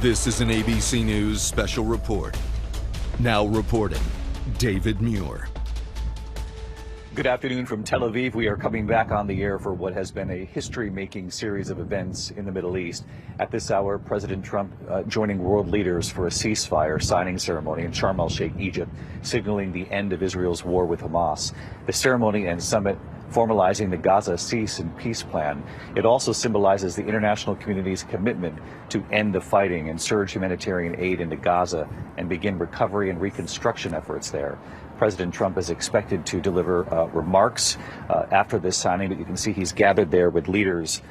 This is an ABC News special report. Now reporting, David Muir. Good afternoon from Tel Aviv. We are coming back on the air for what has been a history-making series of events in the Middle East. At this hour, President Trump joining world leaders for a ceasefire signing ceremony in Sharm el-Sheikh, Egypt, signaling the end of Israel's war with Hamas. The ceremony and summit formalizing the Gaza cease and peace plan. It also symbolizes the international community's commitment to end the fighting and surge humanitarian aid into Gaza and begin recovery and reconstruction efforts there. President Trump is expected to deliver remarks after this signing, but you can see he's gathered there with leaders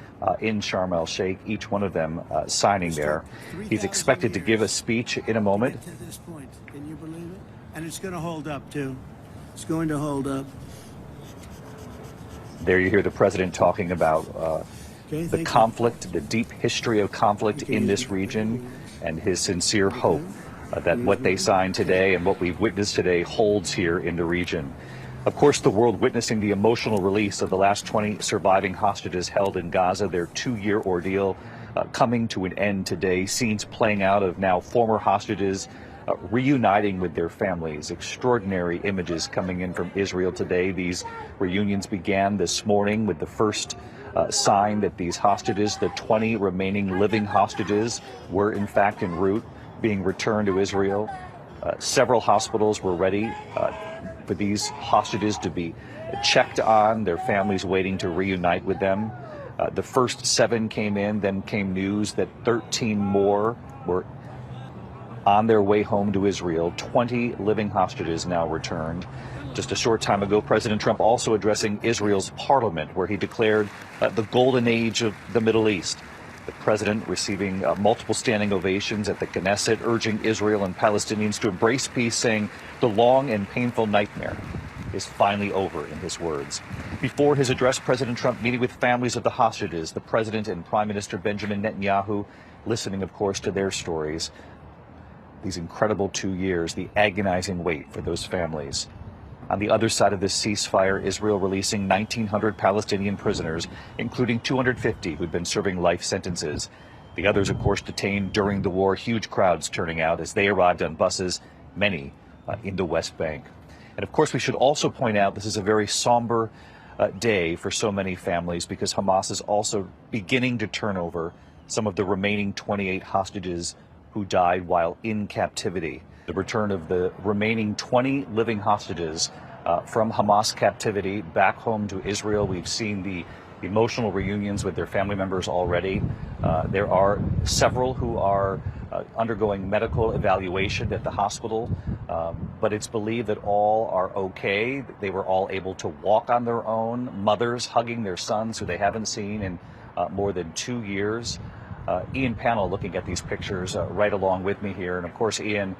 in Sharm el-Sheikh, each one of them signing there. He's expected to give a speech in a moment. To this point, can you believe it? And it's going to hold up, too. It's going to hold up. There you hear the president talking about the conflict, the deep history of conflict in this region, and his sincere hope that what they signed today and what we've witnessed today holds here in the region. Of course, the world witnessing the emotional release of the last 20 surviving hostages held in Gaza, their 2-year ordeal coming to an end today. Scenes playing out of now former hostages reuniting with their families. Extraordinary images coming in from Israel today. These reunions began this morning with the first sign that these hostages, the 20 remaining living hostages, were in fact en route being returned to Israel. Several hospitals were ready for these hostages to be checked on, their families waiting to reunite with them. The first 7 came in, then came news that 13 more were on their way home to Israel. 20 living hostages now returned. Just a short time ago, President Trump also addressing Israel's parliament, where he declared the golden age of the Middle East. The president receiving multiple standing ovations at the Knesset, urging Israel and Palestinians to embrace peace, saying the long and painful nightmare is finally over, in his words. Before his address, President Trump meeting with families of the hostages, the president and Prime Minister Benjamin Netanyahu listening, of course, to their stories. These incredible 2 years, the agonizing wait for those families. On the other side of this ceasefire, Israel releasing 1,900 Palestinian prisoners, including 250 who'd been serving life sentences. The others, of course, detained during the war, huge crowds turning out as they arrived on buses, many in the West Bank. And of course, we should also point out this is a very somber day for so many families, because Hamas is also beginning to turn over some of the remaining 28 hostages who died while in captivity. The return of the remaining 20 living hostages from Hamas captivity back home to Israel. We've seen the emotional reunions with their family members already. There are several who are undergoing medical evaluation at the hospital, but it's believed that all are okay. They were all able to walk on their own, mothers hugging their sons who they haven't seen in more than 2 years. Ian Pannell looking at these pictures right along with me here. And of course, Ian,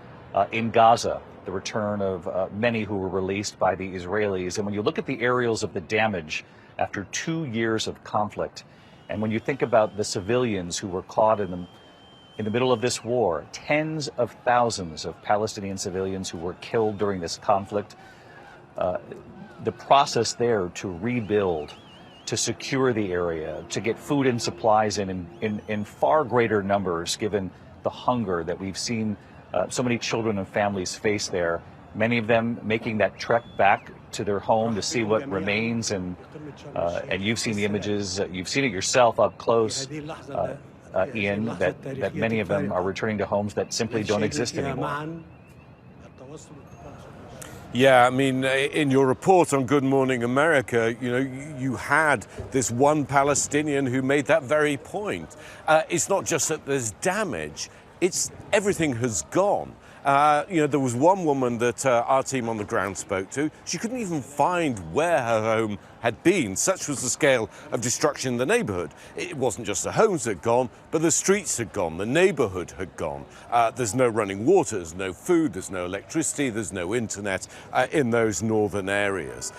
in Gaza, the return of many who were released by the Israelis. And when you look at the aerials of the damage after 2 years of conflict, and when you think about the civilians who were caught in the middle of this war, tens of thousands of Palestinian civilians who were killed during this conflict, the process there to rebuild, to secure the area, to get food and supplies in far greater numbers, given the hunger that we've seen so many children and families face there. Many of them making that trek back to their home to see what remains, and you've seen the images, you've seen it yourself up close, Ian, that many of them are returning to homes that simply don't exist anymore. Yeah, I mean, in your report on Good Morning America, you had this one Palestinian who made that very point. It's not just that there's damage, it's everything has gone. There was one woman that our team on the ground spoke to. She couldn't even find where her home had been. Such was the scale of destruction in the neighborhood. It wasn't just the homes that had gone, but the streets had gone, the neighborhood had gone. There's no running water, there's no food, there's no electricity, there's no internet in those northern areas.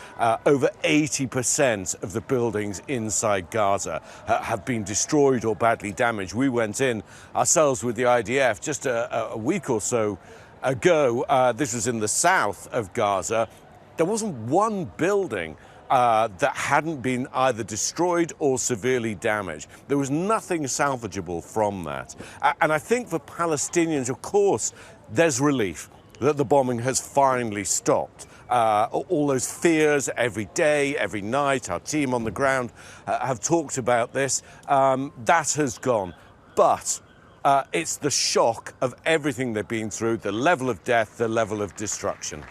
Over 80% of the buildings inside Gaza have been destroyed or badly damaged. We went in ourselves with the IDF just a week or so ago. This was in the south of Gaza. There wasn't one building that hadn't been either destroyed or severely damaged. There was nothing salvageable from that. And I think for Palestinians, of course, there's relief that the bombing has finally stopped. All those fears every day, every night, our team on the ground have talked about this. That has gone. But it's the shock of everything they've been through, the level of death, the level of destruction.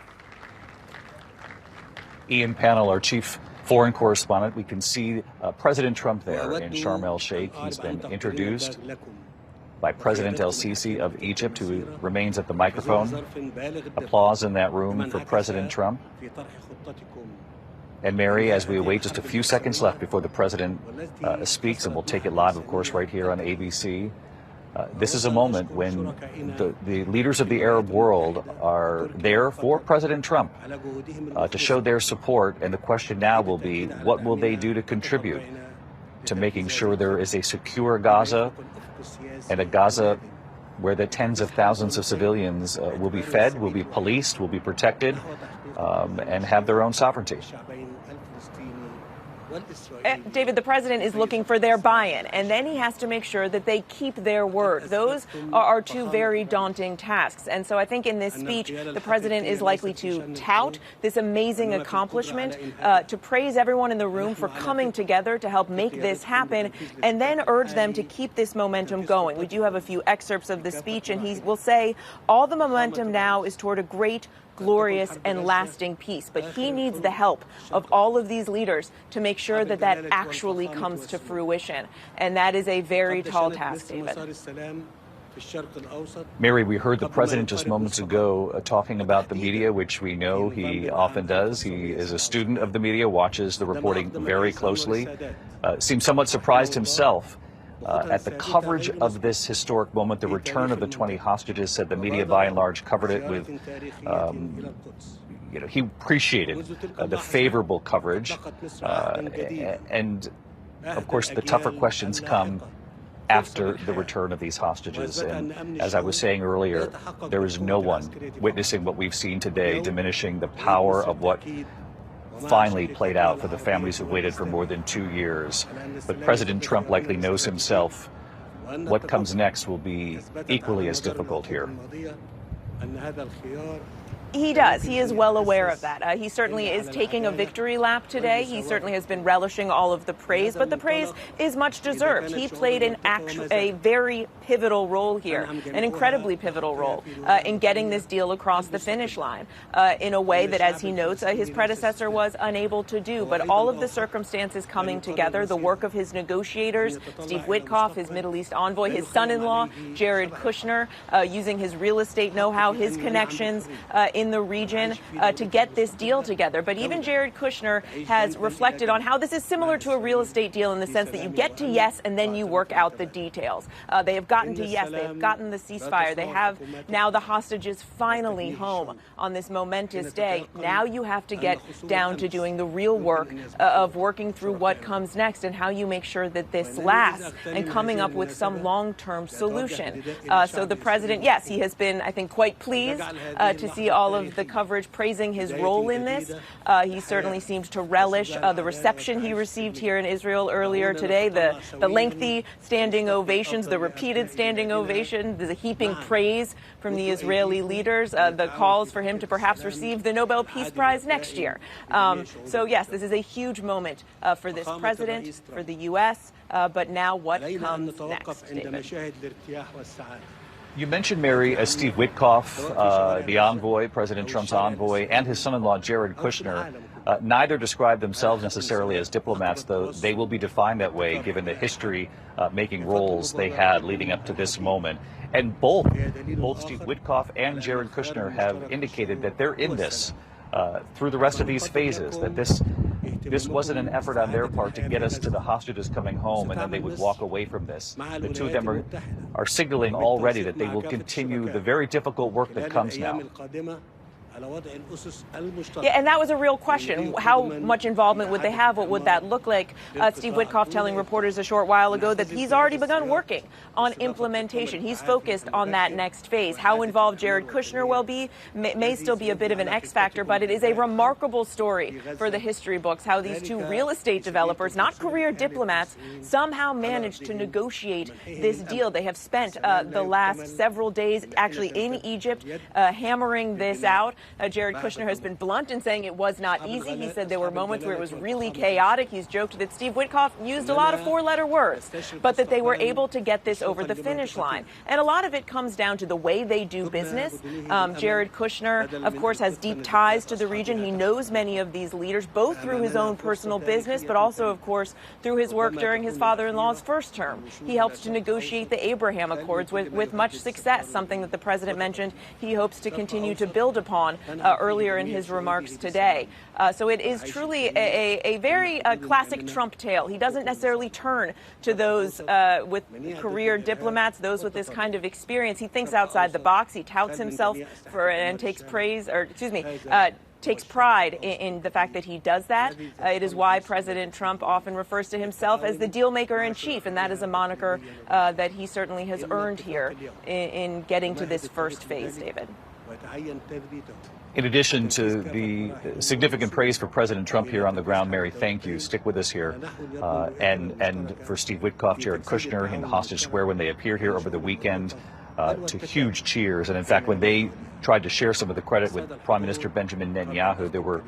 Ian Pannell, our chief foreign correspondent, we can see President Trump there in Sharm el-Sheikh. He's been introduced by President el-Sisi of Egypt, who remains at the microphone. Applause in that room for President Trump. And Mary, as we await just a few seconds left before the president speaks, and we'll take it live, of course, right here on ABC, this is a moment when the leaders of the Arab world are there for President Trump to show their support. And the question now will be, what will they do to contribute to making sure there is a secure Gaza, and a Gaza where the tens of thousands of civilians will be fed, will be policed, will be protected, and have their own sovereignty. David, the president is looking for their buy-in, and then he has to make sure that they keep their word. Those are two very daunting tasks. And so I think in this speech, the president is likely to tout this amazing accomplishment, to praise everyone in the room for coming together to help make this happen, and then urge them to keep this momentum going. We do have a few excerpts of the speech, and he will say, all the momentum now is toward a great, glorious and lasting peace. But he needs the help of all of these leaders to make sure that that actually comes to fruition. And that is a very tall task, David. Mary, we heard the president just moments ago talking about the media, which we know he often does. He is a student of the media, watches the reporting very closely, seems somewhat surprised himself at the coverage of this historic moment, the return of the 20 hostages. Said the media by and large covered it with, he appreciated the favorable coverage. And of course, the tougher questions come after the return of these hostages. And as I was saying earlier, there is no one witnessing what we've seen today diminishing the power of what finally played out for the families who waited for more than 2 years. But President Trump likely knows himself what comes next will be equally as difficult here. He does. He is well aware of that. He certainly is taking a victory lap today. He certainly has been relishing all of the praise, but the praise is much deserved. He played a very pivotal role here, an incredibly pivotal role in getting this deal across the finish line in a way that, as he notes, his predecessor was unable to do. But all of the circumstances coming together, the work of his negotiators, Steve Witkoff, his Middle East envoy, his son-in-law, Jared Kushner, using his real estate know-how, his connections in the region to get this deal together. But even Jared Kushner has reflected on how this is similar to a real estate deal in the sense that you get to yes and then you work out the details. They have gotten to yes, they have gotten the ceasefire, they have now the hostages finally home on this momentous day. Now you have to get down to doing the real work of working through what comes next and how you make sure that this lasts and coming up with some long-term solution. So the president, yes, he has been, I think, quite pleased to see all of the coverage praising his role in this. He certainly seems to relish the reception he received here in Israel earlier today, the lengthy standing ovations, the repeated standing ovation, the heaping praise from the Israeli leaders, the calls for him to perhaps receive the Nobel Peace Prize next year. So yes, this is a huge moment for this president, for the U.S., but now what comes next, David? You mentioned, Mary, Steve Witkoff, the envoy, President Trump's envoy, and his son-in-law, Jared Kushner. Neither describe themselves necessarily as diplomats, though they will be defined that way given the history-making roles they had leading up to this moment. And both Steve Witkoff and Jared Kushner have indicated that they're in this through the rest of these phases, that this wasn't an effort on their part to get us to the hostages coming home and then they would walk away from this. The two of them are signaling already that they will continue the very difficult work that comes now. Yeah, and that was a real question. How much involvement would they have? What would that look like? Steve Witkoff telling reporters a short while ago that he's already begun working on implementation. He's focused on that next phase. How involved Jared Kushner will be may still be a bit of an X factor, but it is a remarkable story for the history books how these two real estate developers, not career diplomats, somehow managed to negotiate this deal. They have spent the last several days actually in Egypt hammering this out. Jared Kushner has been blunt in saying it was not easy. He said there were moments where it was really chaotic. He's joked that Steve Witkoff used a lot of four-letter words, but that they were able to get this over the finish line. And a lot of it comes down to the way they do business. Jared Kushner, of course, has deep ties to the region. He knows many of these leaders, both through his own personal business, but also, of course, through his work during his father-in-law's first term. He helped to negotiate the Abraham Accords with much success, something that the president mentioned he hopes to continue to build upon earlier in his remarks today. So it is truly a very classic Trump tale. He doesn't necessarily turn to those with career diplomats, those with this kind of experience. He thinks outside the box. He touts himself and takes pride in the fact that he does that. It is why President Trump often refers to himself as the deal maker in chief, and that is a moniker that he certainly has earned here in getting to this first phase, David. In addition to the significant praise for President Trump here on the ground, Mary, thank you. Stick with us here. And for Steve Witkoff, Jared Kushner in Hostage Square when they appear here over the weekend, to huge cheers. And in fact, when they tried to share some of the credit with Prime Minister Benjamin Netanyahu, there were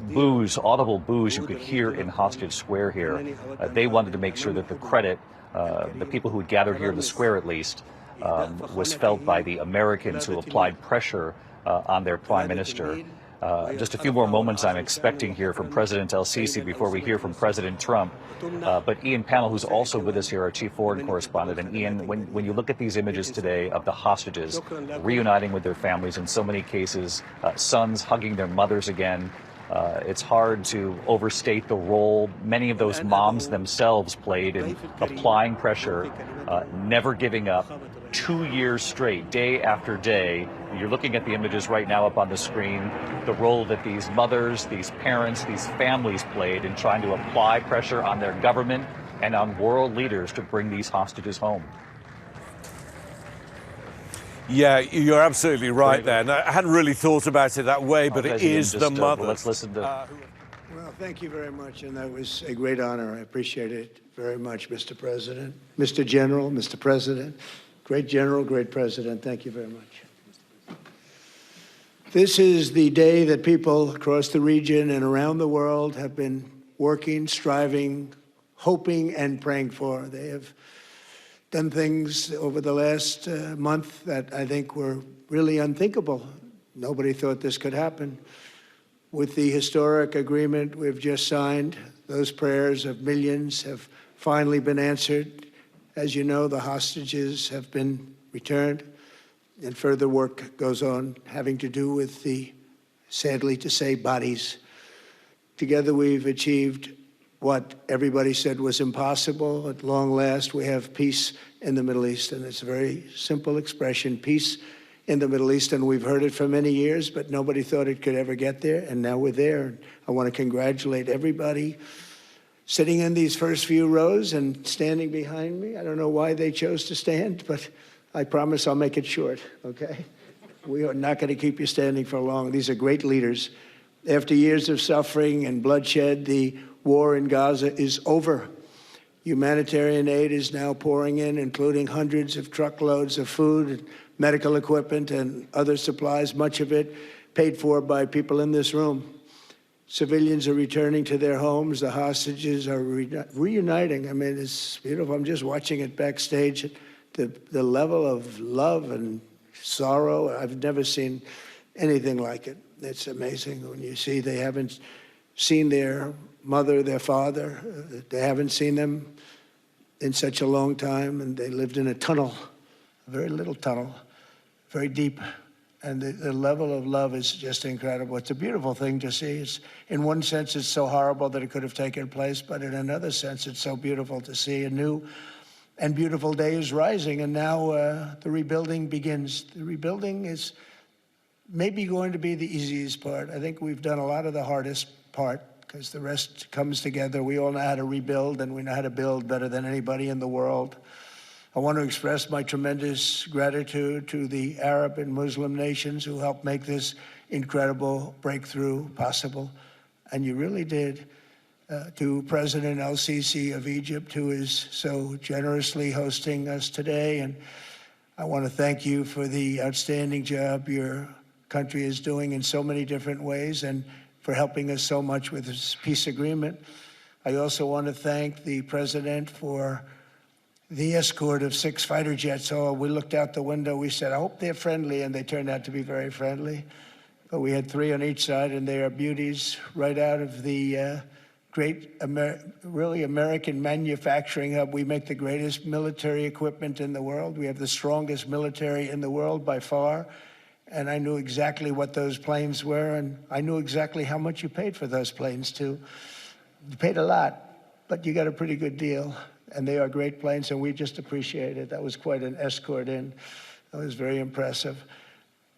boos, audible boos you could hear in Hostage Square here. They wanted to make sure that the credit, the people who had gathered here in the square at least, was felt by the Americans who applied pressure on their prime minister. Just a few more moments I'm expecting here from President El-Sisi before we hear from President Trump. But Ian Pannell, who's also with us here, our chief foreign correspondent. And Ian, when you look at these images today of the hostages reuniting with their families, in so many cases, sons hugging their mothers again, it's hard to overstate the role many of those moms themselves played in applying pressure, never giving up. 2 years straight, day after day. You're looking at the images right now up on the screen, the role that these mothers, these parents, these families played in trying to apply pressure on their government and on world leaders to bring these hostages home. Yeah, you're absolutely right there. And I hadn't really thought about it that way, but it is the mother. Let's listen to... Well, thank you very much, and that was a great honor. I appreciate it very much, Mr. President. Mr. General, Mr. President. Great General, great President, thank you very much. This is the day that people across the region and around the world have been working, striving, hoping, and praying for. They have done things over the last month that I think were really unthinkable. Nobody thought this could happen. With the historic agreement we've just signed, those prayers of millions have finally been answered. As you know, the hostages have been returned, and further work goes on having to do with the, sadly to say, bodies. Together we've achieved what everybody said was impossible. At long last, we have peace in the Middle East, and it's a very simple expression, peace in the Middle East, and we've heard it for many years, but nobody thought it could ever get there, and now we're there. I want to congratulate everybody sitting in these first few rows and standing behind me. I don't know why they chose to stand, but I promise I'll make it short, okay? We are not going to keep you standing for long. These are great leaders. After years of suffering and bloodshed, the war in Gaza is over. Humanitarian aid is now pouring in, including hundreds of truckloads of food, medical equipment, and other supplies, much of it paid for by people in this room. Civilians are returning to their homes. The hostages are reuniting. I mean, it's beautiful. I'm just watching it backstage. The level of love and sorrow, I've never seen anything like it. It's amazing when you see they haven't seen their mother, their father. They haven't seen them in such a long time, and they lived in a tunnel, a very little tunnel, very deep. And the level of love is just incredible. It's a beautiful thing to see. It's, in one sense, it's so horrible that it could have taken place, but in another sense, it's so beautiful to see a new and beautiful day is rising, and now the rebuilding begins. The rebuilding is maybe going to be the easiest part. I think we've done a lot of the hardest part because the rest comes together. We all know how to rebuild, and we know how to build better than anybody in the world. I want to express my tremendous gratitude to the Arab and Muslim nations who helped make this incredible breakthrough possible. And you really did. To President el-Sisi of Egypt, who is so generously hosting us today. And I want to thank you for the outstanding job your country is doing in so many different ways and for helping us so much with this peace agreement. I also want to thank the president for the escort of 6 fighter jets. Oh, we looked out the window, we said, I hope they're friendly, and they turned out to be very friendly. But we had 3 on each side, and they are beauties right out of the great, really American manufacturing hub. We make the greatest military equipment in the world. We have the strongest military in the world by far. And I knew exactly what those planes were, and I knew exactly how much you paid for those planes, too. You paid a lot, but you got a pretty good deal. And they are great planes, and we just appreciate it. That was quite an escort in. That was very impressive.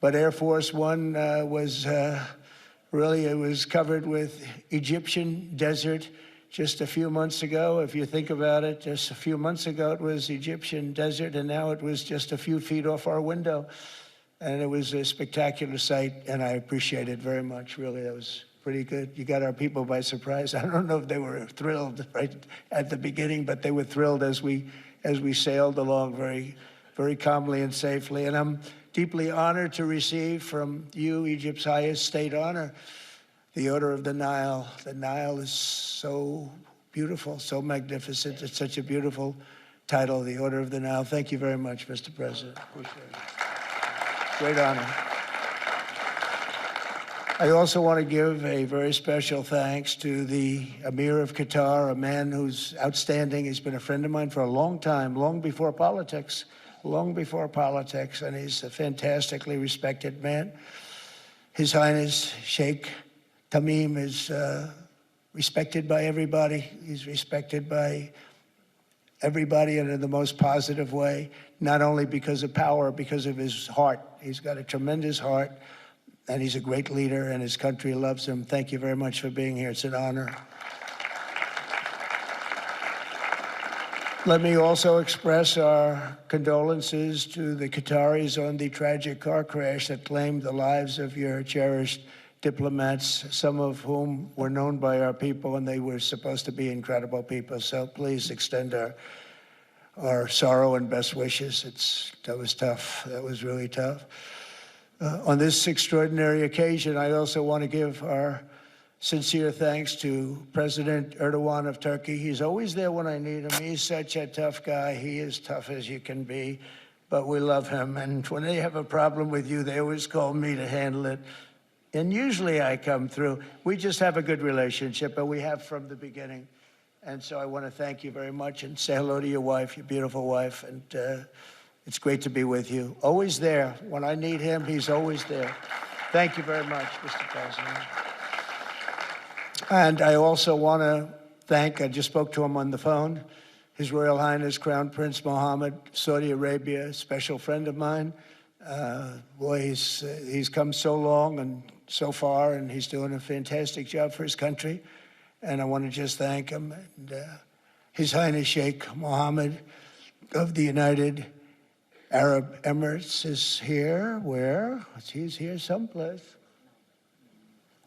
But Air Force One was really, it was covered with Egyptian desert just a few months ago. If you think about it, just a few months ago, it was Egyptian desert, and now it was just a few feet off our window. And it was a spectacular sight, and I appreciate it very much. Really, that was pretty good. You got our people by surprise. I don't know if they were thrilled right at the beginning, but they were thrilled as we sailed along very, very calmly and safely. And I'm deeply honored to receive from you, Egypt's highest state honor, the Order of the Nile. The Nile is so beautiful, so magnificent. It's such a beautiful title, the Order of the Nile. Thank you very much, Mr. President. Appreciate it. Great honor. I also want to give a very special thanks to the Emir of Qatar, a man who's outstanding. He's been a friend of mine for a long time, long before politics, and he's a fantastically respected man. His Highness Sheikh Tamim is respected by everybody. He's respected by everybody and in the most positive way, not only because of power, because of his heart. He's got a tremendous heart, and he's a great leader, and his country loves him. Thank you very much for being here. It's an honor. Let me also express our condolences to the Qataris on the tragic car crash that claimed the lives of your cherished diplomats, some of whom were known by our people, and they were supposed to be incredible people. So please extend our sorrow and best wishes. That was tough. That was really tough. On this extraordinary occasion, I also want to give our sincere thanks to President Erdogan of Turkey. He's always there when I need him. He's such a tough guy. He is tough as you can be, but we love him. And when they have a problem with you, they always call me to handle it. And usually I come through. We just have a good relationship, but we have from the beginning. And so I want to thank you very much and say hello to your wife, your beautiful wife. And it's great to be with you. Always there. When I need him, he's always there. Thank you very much, Mr. President. And I also want to thank, I just spoke to him on the phone, His Royal Highness Crown Prince Mohammed, Saudi Arabia, a special friend of mine. Boy, he's come so long and so far, and he's doing a fantastic job for his country. And I want to just thank him. And His Highness Sheikh Mohammed of the United Arab Emirates is here. Where? He's here someplace.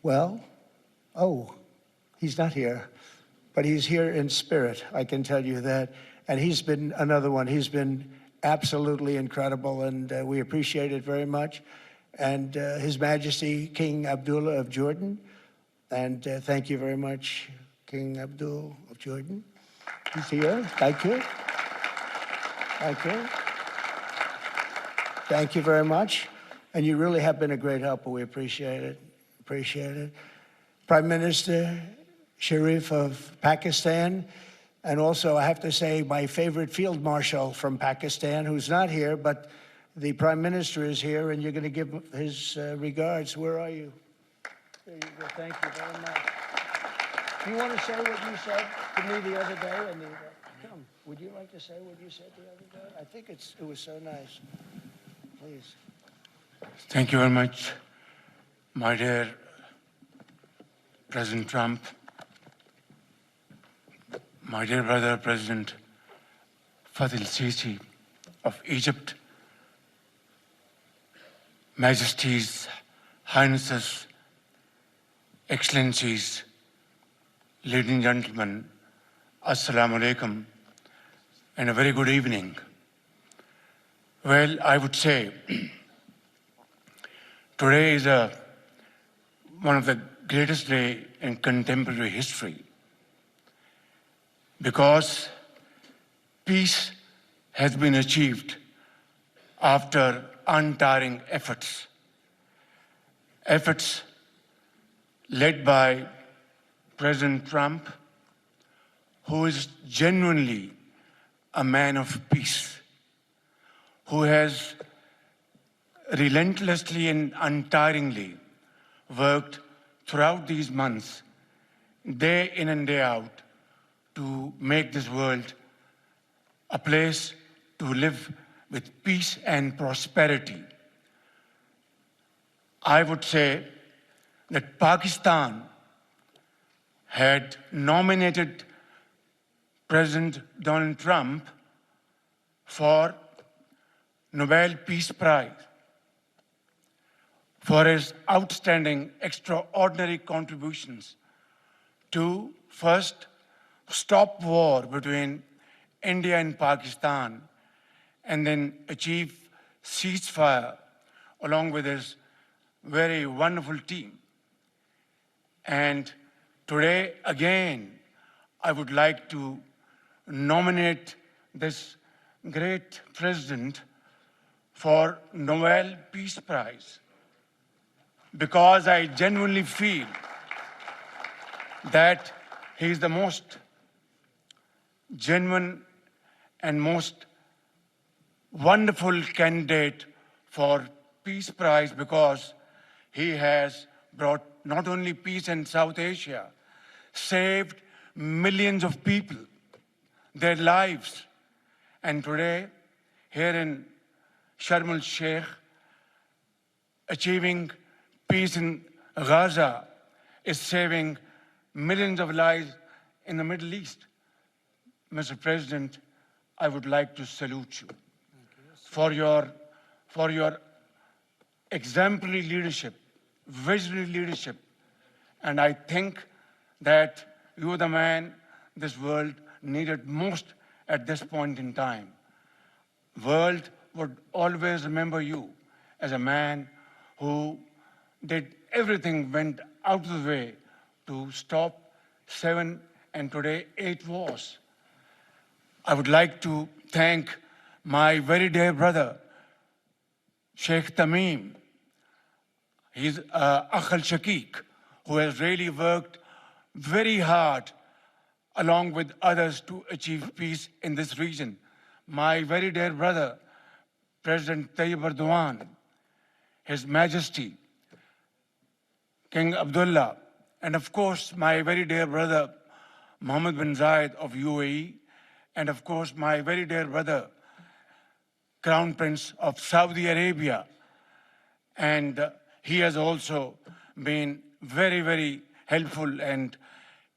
Well, oh, he's not here, but he's here in spirit, I can tell you that. And he's been another one. He's been absolutely incredible, and we appreciate it very much. And His Majesty King Abdullah of Jordan, and thank you very much, King Abdullah of Jordan. He's here. Thank you. Thank you. Thank you very much. And you really have been a great helper. We appreciate it. Appreciate it. Prime Minister Sharif of Pakistan, and also I have to say my favorite field marshal from Pakistan, who's not here, but the Prime Minister is here, and you're going to give his regards. Where are you? There you go. Thank you very much. Do you want to say what you said to me the other day? Come, would you like to say what you said the other day? I think it was so nice. Please. Thank you very much, my dear President Trump, my dear brother President Fath el-Sisi of Egypt, Majesties, Highnesses, Excellencies, ladies and gentlemen, Assalamu alaikum, and a very good evening. Well, I would say today is one of the greatest days in contemporary history because peace has been achieved after untiring efforts led by President Trump, who is genuinely a man of peace, who has relentlessly and untiringly worked throughout these months, day in and day out, to make this world a place to live with peace and prosperity. I would say that Pakistan had nominated President Donald Trump for Nobel Peace Prize for his outstanding, extraordinary contributions to first stop war between India and Pakistan and then achieve ceasefire along with his very wonderful team. And today, again, I would like to nominate this great president for Nobel Peace Prize because I genuinely feel that he is the most genuine and most wonderful candidate for Peace Prize because he has brought not only peace in South Asia, saved millions of people, their lives. And today, here in Sharm el-Sheikh, achieving peace in Gaza is saving millions of lives in the Middle East. Mr. President, I would like to salute you for your exemplary leadership, visionary leadership. And I think that you are the man this world needed most at this point in time. World would always remember you as a man who did everything, went out of the way to stop 7 and today 8 wars. I would like to thank my very dear brother, Sheikh Tamim. He's Akh al-Shaqiq, who has really worked very hard along with others to achieve peace in this region. My very dear brother, President Tayyip Erdogan, His Majesty, King Abdullah, and of course, my very dear brother, Mohammed bin Zayed of UAE, and of course, my very dear brother, Crown Prince of Saudi Arabia. And he has also been very, very helpful and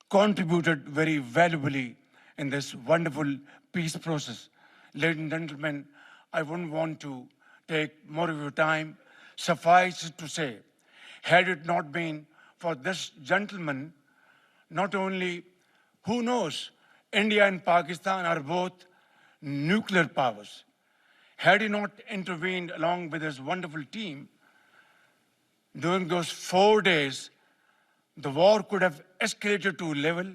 contributed very valuably in this wonderful peace process. Ladies and gentlemen, I wouldn't want to take more of your time. Suffice it to say, had it not been for this gentleman, not only, who knows, India and Pakistan are both nuclear powers. Had he not intervened along with his wonderful team, during those 4 days, the war could have escalated to a level.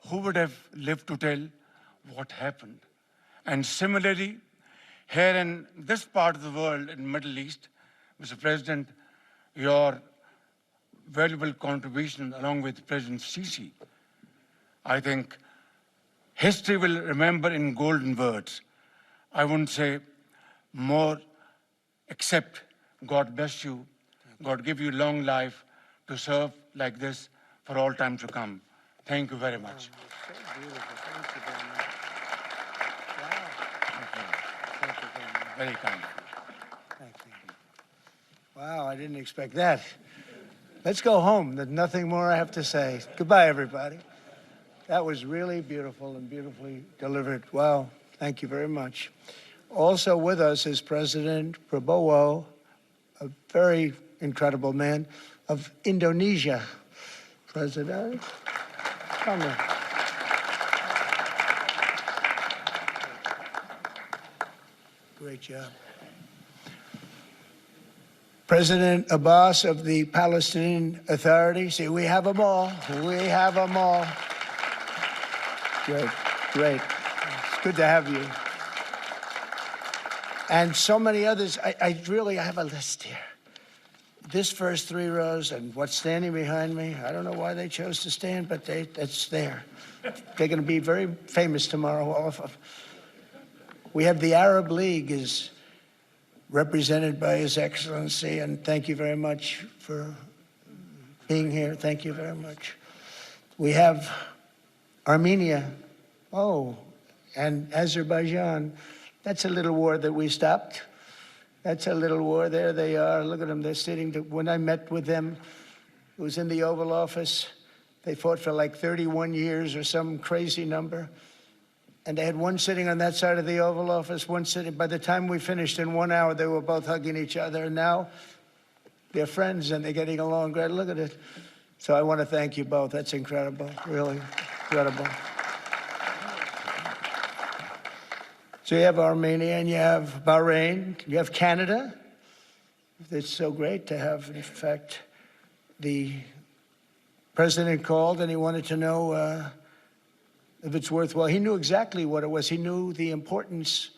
Who would have lived to tell what happened? And similarly, here in this part of the world, in the Middle East, Mr. President, your valuable contribution along with President Sisi, I think history will remember in golden words. I wouldn't say more, except God bless you, God give you long life to serve like this for all time to come. Thank you very much. So beautiful. Thank you very much. Wow. Thank you very much. Very kind. Thank you. Wow, I didn't expect that. Let's go home. There's nothing more I have to say. Goodbye, everybody. That was really beautiful and beautifully delivered. Wow, thank you very much. Also with us is President Prabowo, a very incredible man of Indonesia. President, come here. Great job. President Abbas of the Palestinian Authority. See, we have them all. We have them all. Great, great. It's good to have you. And so many others. I have a list here. This first 3 rows and what's standing behind me, I don't know why they chose to stand, but it's there. They're going to be very famous tomorrow, all of them. We have the Arab League is represented by His Excellency, and thank you very much for being here. Thank you very much. We have Armenia, and Azerbaijan. That's a little war that we stopped. That's a little war. There they are. Look at them. They're sitting. When I met with them, it was in the Oval Office. They fought for like 31 years or some crazy number. And they had one sitting on that side of the Oval Office, one sitting. By the time we finished in 1 hour, they were both hugging each other. And now they're friends and they're getting along great. Look at it. So I want to thank you both. That's incredible. Really incredible. So you have Armenia and you have Bahrain, you have Canada. It's so great to have, in fact, the president called and he wanted to know if it's worthwhile. He knew exactly what it was. He knew the importance.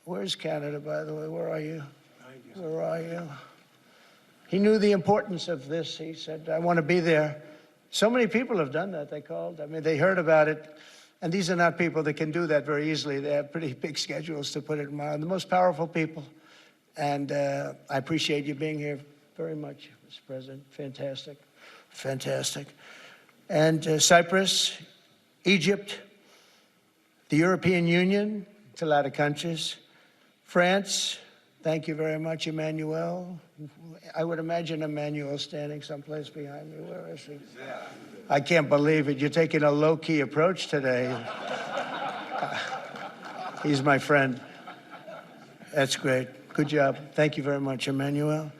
Where's Canada, by the way? Where are you? Where are you? He knew the importance of this. He said, I want to be there. So many people have done that. They called. I mean, they heard about it. And these are not people that can do that very easily. They have pretty big schedules, to put it mildly. The most powerful people. And I appreciate you being here very much, Mr. President. Fantastic. Fantastic. And Cyprus, Egypt, the European Union, it's a lot of countries. France, thank you very much, Emmanuel. I would imagine Emmanuel standing someplace behind me. Where is he? I can't believe it. You're taking a low-key approach today. He's my friend. That's great. Good job. Thank you very much, Emmanuel.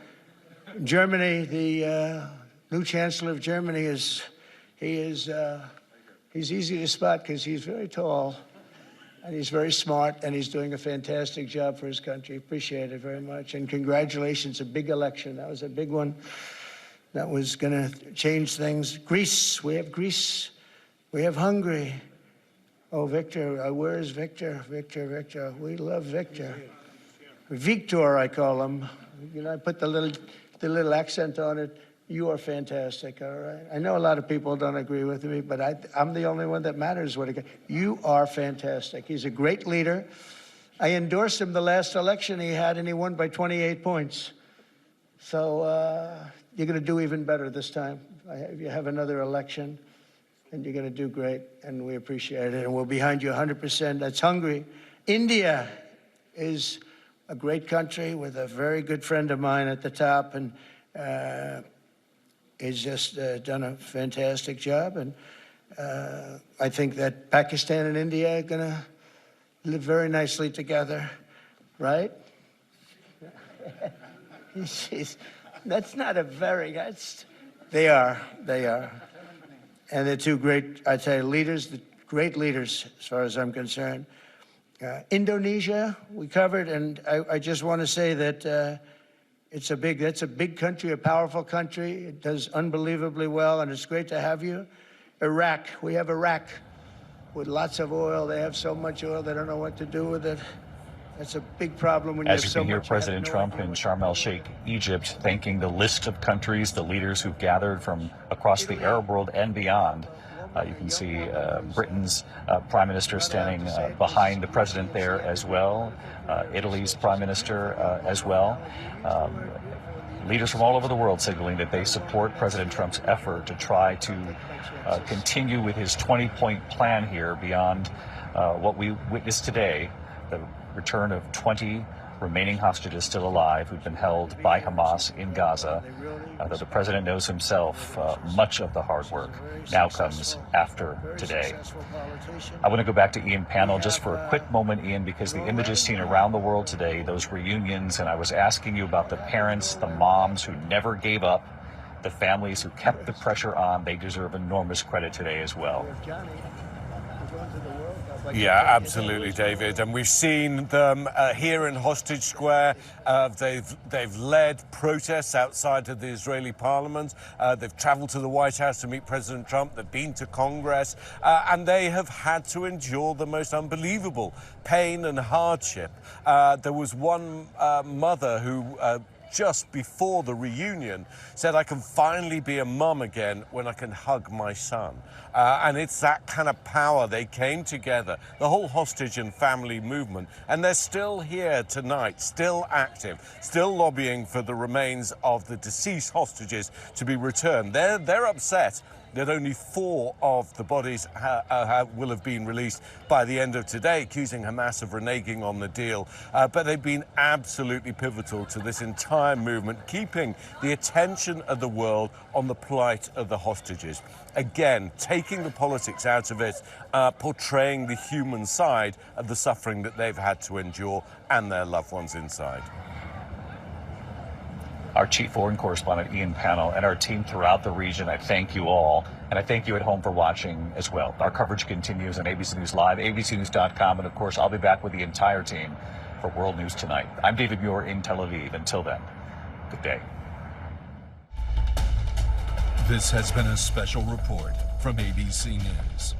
Germany, the new Chancellor of Germany he's easy to spot because he's very tall and he's very smart and he's doing a fantastic job for his country. Appreciate it very much. And congratulations, a big election. That was a big one. That was going to change things. Greece, we have Greece. We have Hungary. Oh, Victor, where is Victor? Victor. We love Victor. Victor, I call him. You know, I put the little accent on it. You are fantastic, all right? I know a lot of people don't agree with me, but I'm the only one that matters. You are fantastic. He's a great leader. I endorsed him the last election he had, and he won by 28 points. So you're going to do even better this time. You have another election, and you're going to do great, and we appreciate it, and we're behind you 100%. That's Hungary. India is a great country with a very good friend of mine at the top, and he's just done a fantastic job. And I think that Pakistan and India are going to live very nicely together, right? That's not a very, they are. And they're two great, I'd say, leaders, great leaders as far as I'm concerned. Indonesia, we covered, and I just want to say that that's a big country, a powerful country. It does unbelievably well, and it's great to have you. Iraq, we have Iraq with lots of oil. They have so much oil, they don't know what to do with it. That's a big problem when you have so much. As you can hear President Trump in Sharm el-Sheikh, Egypt, thanking the list of countries, the leaders who've gathered from across the Arab world and beyond. You can see Britain's Prime Minister standing behind the President there as well, Italy's Prime Minister as well. Leaders from all over the world signaling that they support President Trump's effort to try to continue with his 20-point plan here beyond what we witnessed today, the return of 20 remaining hostages still alive who've been held by Hamas in Gaza. Though the president knows himself, much of the hard work now comes after today. I want to go back to Ian Pannell just for a quick moment, Ian, because the images seen around the world today, those reunions, and I was asking you about the parents, the moms who never gave up, the families who kept the pressure on. They deserve enormous credit today as well. Yeah, absolutely, David. And we've seen them here in Hostage Square. They've led protests outside of the Israeli parliament. They've traveled to the White House to meet President Trump. They've been to Congress. And they have had to endure the most unbelievable pain and hardship. There was one mother who just before the reunion said, I can finally be a mum again when I can hug my son. And it's that kind of power. They came together, the whole hostage and family movement, and they're still here tonight, still active, still lobbying for the remains of the deceased hostages to be returned. They're upset that only 4 of the bodies will have been released by the end of today, accusing Hamas of reneging on the deal. But they've been absolutely pivotal to this entire movement, keeping the attention of the world on the plight of the hostages. Again, taking the politics out of it, portraying the human side of the suffering that they've had to endure and their loved ones inside. Our chief foreign correspondent, Ian Pannell, and our team throughout the region, I thank you all, and I thank you at home for watching as well. Our coverage continues on ABC News Live, abcnews.com, and of course, I'll be back with the entire team for World News Tonight. I'm David Muir in Tel Aviv. Until then, good day. This has been a special report from ABC News.